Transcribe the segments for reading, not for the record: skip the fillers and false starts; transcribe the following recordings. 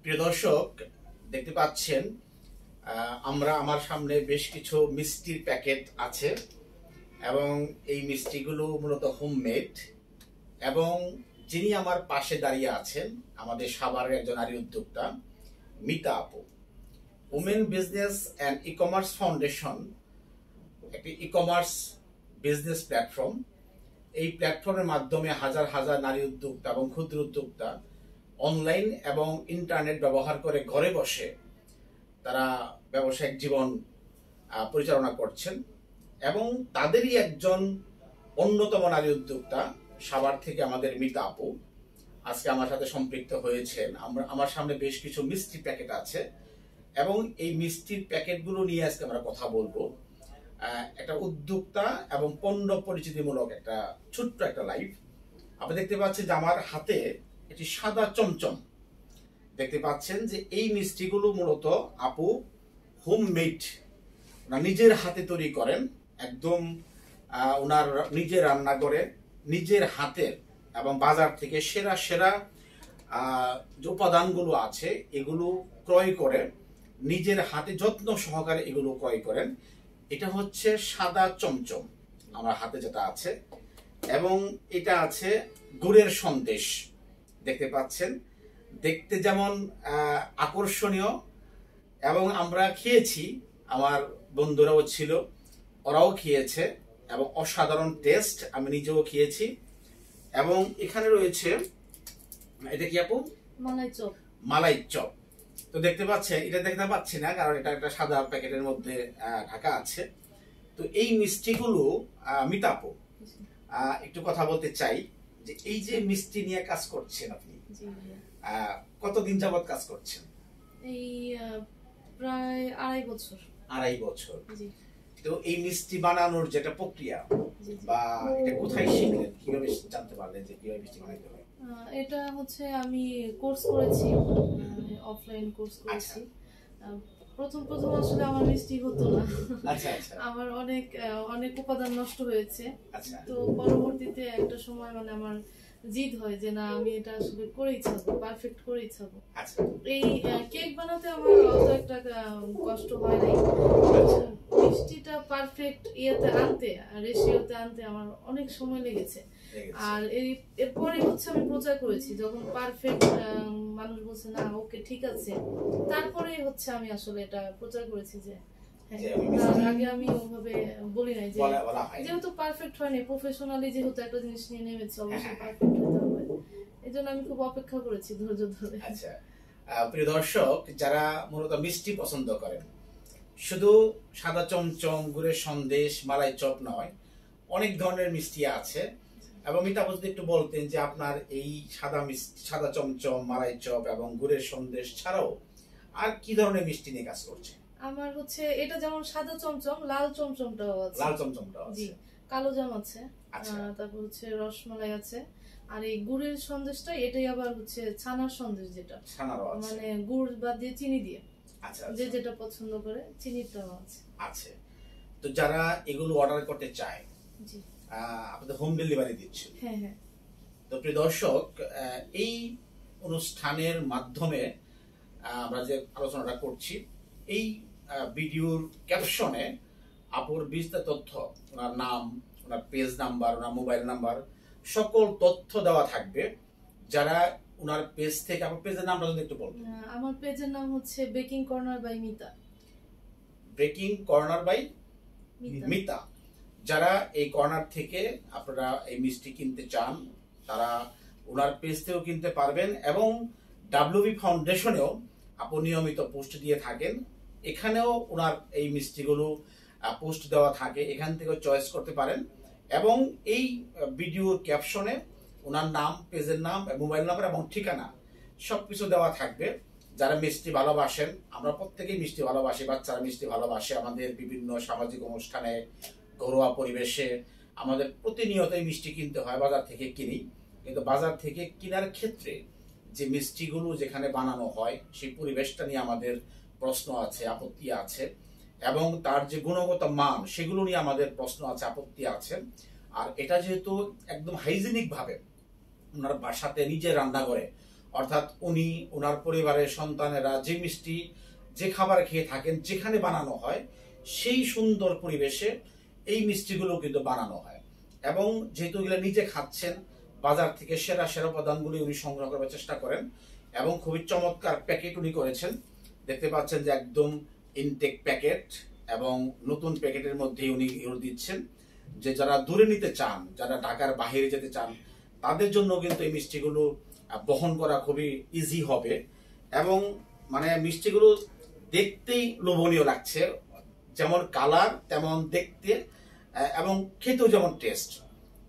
প্রিয় দর্শক, দেখতে পাচ্ছেন আমার সামনে বেশ কিছু মিষ্টির প্যাকেট আছে এবং এই মিষ্টিগুলো মূলত হোমমেড। এবং যিনি আমার পাশে দাঁড়িয়ে আছেন আমাদের সাভারের একজন নারী উদ্যোক্তা মিতা আপু। Women business and e commerce foundation একটি ই কমার্স বিজনেস প্ল্যাটফর্ম। এই প্ল্যাটফর্মের মাধ্যমে হাজার হাজার নারী উদ্যোক্তা এবং ক্ষুদ্র উদ্যোক্তা অনলাইন এবং ইন্টারনেট ব্যবহার করে ঘরে বসে তারা ব্যবসায়িক জীবন পরিচালনা করছেন এবং তাদেরই একজন অন্যতম নারী উদ্যোক্তা সাভার থেকে আমাদের মিতা আপু আজকে আমার সাথে সম্পৃক্ত হয়েছেন। আমার সামনে বেশ কিছু মিষ্টি প্যাকেট আছে এবং এই মিষ্টির প্যাকেটগুলো নিয়ে আজকে আমরা কথা বলবো। একটা উদ্যোক্তা এবং পণ্য পরিচিতিমূলক একটা ছোট্ট একটা লাইভ। আপনি দেখতে পাচ্ছেন যে আমার হাতে এটি সাদা চমচম। দেখতে পাচ্ছেন যে এই মিষ্টিগুলো মূলত আপু হোমমেড, নিজের হাতে তৈরি করেন, একদম ওনার নিজে রান্না করে নিজের হাতের এবং বাজার থেকে সেরা সেরা যে উপাদানগুলো আছে এগুলো ক্রয় করে নিজের হাতে যত্ন সহকারে এগুলো ক্রয় করেন। এটা হচ্ছে সাদা চমচম আমার হাতে যেটা আছে, এবং এটা আছে গুড়ের সন্দেশ। দেখতে পাচ্ছেন দেখতে যেমন আকর্ষণীয়, এবং আমরা খেয়েছি, আমার বন্ধুরাও ছিল, ওরাও খেয়েছে এবং অসাধারণ টেস্ট। আমি নিজেও খেয়েছি। এবং এখানে রয়েছে, এটা কি আপু? মালাই চপ। মালাই চপ। তো দেখতে পাচ্ছেন, এটা দেখতে পাচ্ছি না কারণ এটা একটা সাদা প্যাকেটের মধ্যে ঢাকা আছে। তো এই মিষ্টিগুলো মিতা আপু একটু কথা বলতে চাই যে এই যে মিষ্টি নিয়ে কাজ করছেন আপনি, কতদিন যাবত কাজ করছেন? এই প্রায় 2.5 বছর। 2.5 বছর। তো এই মিষ্টি বানানোর যেটা প্রক্রিয়া বা এটা কোথায় শিখলেন, কিভাবে জানতে পারলেন যে কিভাবে মিষ্টি বানাইতে হয়? এটা হচ্ছে আমি কোর্স করেছি, অফলাইন কোর্স করেছি। প্রথম আসলে আমার মিষ্টি হতো না। আচ্ছা আচ্ছা। আমার অনেক উপাদান নষ্ট হয়েছে। তো পরবর্তীতে একটা সময় আমার জিদ হয় যে না, আমি এটা আসলে করেই ছাড়বো, পারফেক্ট করেই ছাড়বো। এই কেক বানাতে আমার অত একটা কষ্ট হয় নাই, মিষ্টিটা পারফেক্ট ইয়েতে আনতে, রেশিওতে আনতে আমার অনেক সময় লেগেছে। আর এরপরে হচ্ছে আমি প্রচার করেছি, যখন পারফেক্ট মানুষ বলছে না ওকে ঠিক আছে, তারপরে হচ্ছে আমি আসলে এটা প্রচার করেছি যে আগে আমি ওভাবে বলি নাই যে যেহেতু পারফেক্ট হয়নি, প্রফেশনালি যেহেতু একটা জিনিস নিয়ে নেমেছি অবশ্যই পারফেক্ট হতে হবে। এই জন্য আমি খুব অপেক্ষা করেছি ধৈর্য ধরে। আচ্ছা, প্রিয় দর্শক, যারা মূলত মিষ্টি পছন্দ করেন, শুধু সাদা চমচম, গুড়ের সন্দেশ, মালাই চপ নয়, অনেক ধরনের মিষ্টি আছে। এবং এটা যদি একটু বলতেন যে আপনার এই সাদা চমচম, মালাই চপ এবং গুড়ের সন্দেশ ছাড়াও আর কি ধরনের মিষ্টি নিয়ে কাজ করছে? আমার হচ্ছে এটা যেমন সাদা চমচম, লাল চমচমটাও আছে। লাল চমচমটাও আছে, জি, কালো জাম আছে, তারপর হচ্ছে রসমালাই আছে। আর এই গুড়ের সন্দেশটা এটাই আবার হচ্ছে ছানার সন্দেশ, যেটা মানে গুড় বাদ দিয়ে চিনি দিয়ে। আচ্ছা, যে যেটা পছন্দ করে চিনিটাও আছে। আছে। তো যারা এগুলো অর্ডার করতে চায়, জি, আপনাদের হোম ডেলিভারি দিচ্ছে? হ্যাঁ হ্যাঁ। তো প্রিয় দর্শক, এই অনুষ্ঠানের মাধ্যমে আমরা যে আলোচনাটা করছি, এই ভিডিওর ক্যাপশনে আপুর বিস্তারিত তথ্য, ওনার নাম, ওনার পেজ নাম্বার, ওনার মোবাইল নাম্বার, সকল তথ্য দেওয়া থাকবে। যারা ওনার পেজ থেকে, আপনার পেজের নামটা যদি একটু বলবেন। আমার পেজের নাম হচ্ছে baking corner by Mita. Baking corner by Mita. যারা এই কর্নার থেকে আপনারা এই মিষ্টি কিনতে চান, তারা ওনার পেজ থেকেও কিনতে পারবেন। এবং WB ফাউন্ডেশনেও আপনি নিয়মিত পোস্ট দিয়ে থাকেন, এখানেও ওনার এই মিষ্টিগুলো পোস্ট দেওয়া থাকে, এখান থেকে চয়েস করতে পারেন। এবং এই ভিডিওর ক্যাপশনে ওনার নাম, পেজের নাম, মোবাইল নাম্বার এবং ঠিকানা সবকিছু দেওয়া থাকবে। যারা মিষ্টি ভালোবাসেন, আমরা প্রত্যেকেই মিষ্টি ভালোবাসি, বাচ্চারা মিষ্টি ভালোবাসে, আমাদের বিভিন্ন সামাজিক অনুষ্ঠানে, ঘরোয়া পরিবেশে আমাদের প্রতিনিয়তই মিষ্টি কিনতে হয়, বাজার থেকে কিনি। কিন্তু বাজার থেকে কেনার ক্ষেত্রে যে মিষ্টিগুলো যেখানে বানানো হয় সেই পরিবেশটা নিয়ে আমাদের প্রশ্ন আছে, আপত্তি আছে, এবং তার যে গুণগত মান সেগুলো নিয়ে আমাদের প্রশ্ন আছে, আপত্তি আছে। আর এটা যেহেতু একদম হাইজেনিক ভাবে ওনার বাসাতে নিজে রান্না করে অর্থাৎ উনি ওনার পরিবারের সন্তানেরা যে মিষ্টি যে খাবার খেয়ে থাকেন যেখানে বানানো হয় সেই সুন্দর পরিবেশে এই মিষ্টিগুলো কিন্তু বানানো হয়। এবং যেহেতু এগুলো নিজে খাচ্ছেন, বাজার থেকে সেরা সেরা উপাদানগুলি উনি সংগ্রহ করার চেষ্টা করেন এবং খুবই চমৎকার প্যাকেট উনি করেছেন। দেখতে পাচ্ছেন যে একদম ইনটেক প্যাকেট এবং নতুন প্যাকেটের মধ্যেই উনি দিচ্ছেন, যে যারা দূরে নিতে চান, যারা ঢাকার বাইরে যেতে চান, তাদের জন্য কিন্তু এই মিষ্টিগুলো বহন করা খুবই ইজি হবে। এবং মানে মিষ্টিগুলো দেখতেই লোভনীয় লাগছে, যেমন কালার তেমন দেখতে এবং খেতেও যেমন টেস্ট।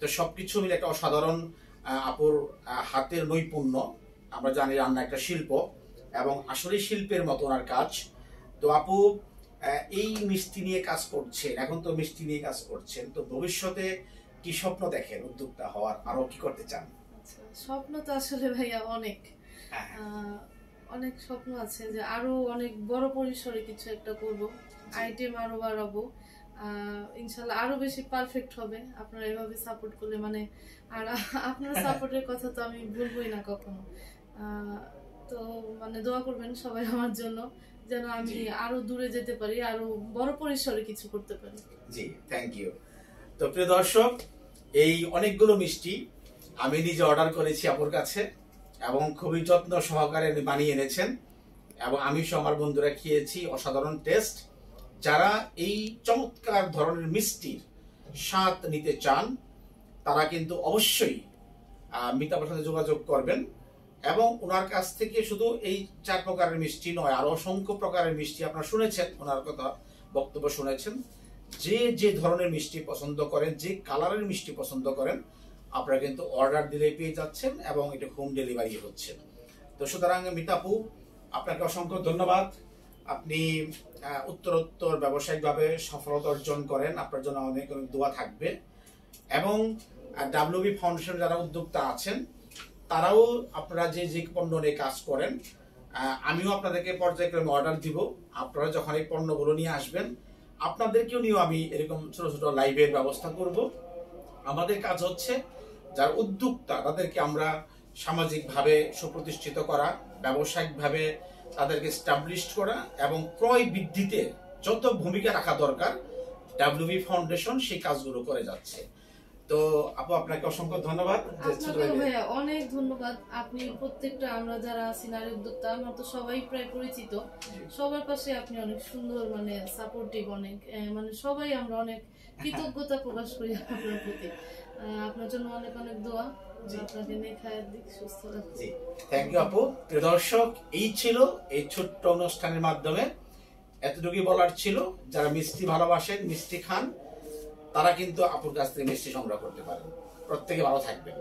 তো সবকিছু মিলে একটা অসাধারণ আপুর হাতের নৈপুণ্য। আমরা জানি রান্না একটা শিল্প এবং আসলে শিল্পের মতো ওনার কাজ। তো আপু এই মিষ্টি নিয়ে কাজ করছেন, এখন তো মিষ্টি নিয়ে কাজ করছেন, তো ভবিষ্যতে কি স্বপ্ন দেখেন উদ্যোক্তা হওয়ার, আরো কি করতে চান? স্বপ্ন তো আসলে ভাইয়া অনেক অনেক স্বপ্ন আছে, যে আরো অনেক বড় পরিসরে কিছু একটা করব, আইটেম আরো বাড়াবো, ইনশাল্লাহ আরো বেশি পারফেক্ট হবে আপনারা এভাবে সাপোর্ট করলে। মানে আর আপনার সাপোর্টের কথা তো আমি ভুলবই না কখনো। তো মানে দোয়া করবেন সবাই আমার জন্য, যেন আমি আরো দূরে যেতে পারি, আরো বড় পরিসরে কিছু করতে পারি। জি, থ্যাংক ইউ। তো প্রিয় দর্শক, এই অনেকগুলো মিষ্টি আমি নিজে অর্ডার করেছি আপুর কাছে এবং খুবই যত্ন সহকারে বানিয়ে এনেছেন এবং আমি সহ আমার বন্ধুরা খেয়েছি, অসাধারণ টেস্ট। যারা এই চমৎকার ধরনের মিষ্টির স্বাদ নিতে চান তারা কিন্তু অবশ্যই মিতাপুর সাথে যোগাযোগ করবেন এবং ওনার কাছ থেকে শুধু এই 4 প্রকারের মিষ্টি নয়, আরো অসংখ্য প্রকারের মিষ্টি আপনারা শুনেছেন, ওনার কথা বক্তব্য শুনেছেন। যে যে ধরনের মিষ্টি পছন্দ করেন, যে কালারের মিষ্টি পছন্দ করেন, আপনারা কিন্তু অর্ডার দিলেই পেয়ে যাচ্ছেন এবং এটা হোম ডেলিভারি হচ্ছে। তো সুতরাং মিতাপু, আপনাকে অসংখ্য ধন্যবাদ। আপনি উত্তরোত্তর ব্যবসায়িকভাবে সফলতা অর্জন করেন, আপনার জন্য অনেক অনেক দোয়া থাকবে। এবং ডাব্লিউবি ফাউন্ডেশন যারা উদ্যোক্তা আছেন তারাও আপনারা যে যে পণ্য নিয়ে কাজ করেন, আমিও আপনাদেরকে পর্যায়ক্রমে অর্ডার দিব। আপনারা যখন এই পণ্যগুলো নিয়ে আসবেন আপনাদেরকেও নিয়েও আমি এরকম ছোট ছোট লাইভের ব্যবস্থা করব। আমাদের কাজ হচ্ছে যারা উদ্যোক্তা তাদেরকে আমরা সামাজিকভাবে সুপ্রতিষ্ঠিত করা, ব্যবসায়িকভাবে তাদেরকে এস্টাবলিশড করা এবং ক্রয় বৃদ্ধিতে যত ভূমিকা রাখা দরকার ডাব্লিউবি ফাউন্ডেশন সেই কাজগুলো করে যাচ্ছে। তো আপু, আপনাকে অসংখ্য ধন্যবাদ। ভাইয়া অনেক ধন্যবাদ। আপনি প্রত্যেকটা আমরা যারা আছি নারী উদ্যোক্তা, আমরা তো সবাই প্রায় পরিচিত, সবার পাশে আপনি অনেক সুন্দর মানে সাপোর্টিভ, অনেক মানে সবাই আমরা অনেক কৃতজ্ঞতা প্রকাশ করি আপনার প্রতি। আপনার জন্য অনেক অনেক দোয়া, আপনাকে নেখায়ের দিক সুস্থ রাখছি। থ্যাংক ইউ আপু। প্রিয় দর্শক, এই ছিল এই ছোট্ট অনুষ্ঠানের মাধ্যমে এতটুকুই বলার ছিল। যারা মিষ্টি ভালোবাসেন, মিষ্টি খান, তারা কিন্তু আপুর কাছ থেকে মিষ্টি সংগ্রহ করতে পারেন। প্রত্যেকে ভালো থাকবেন।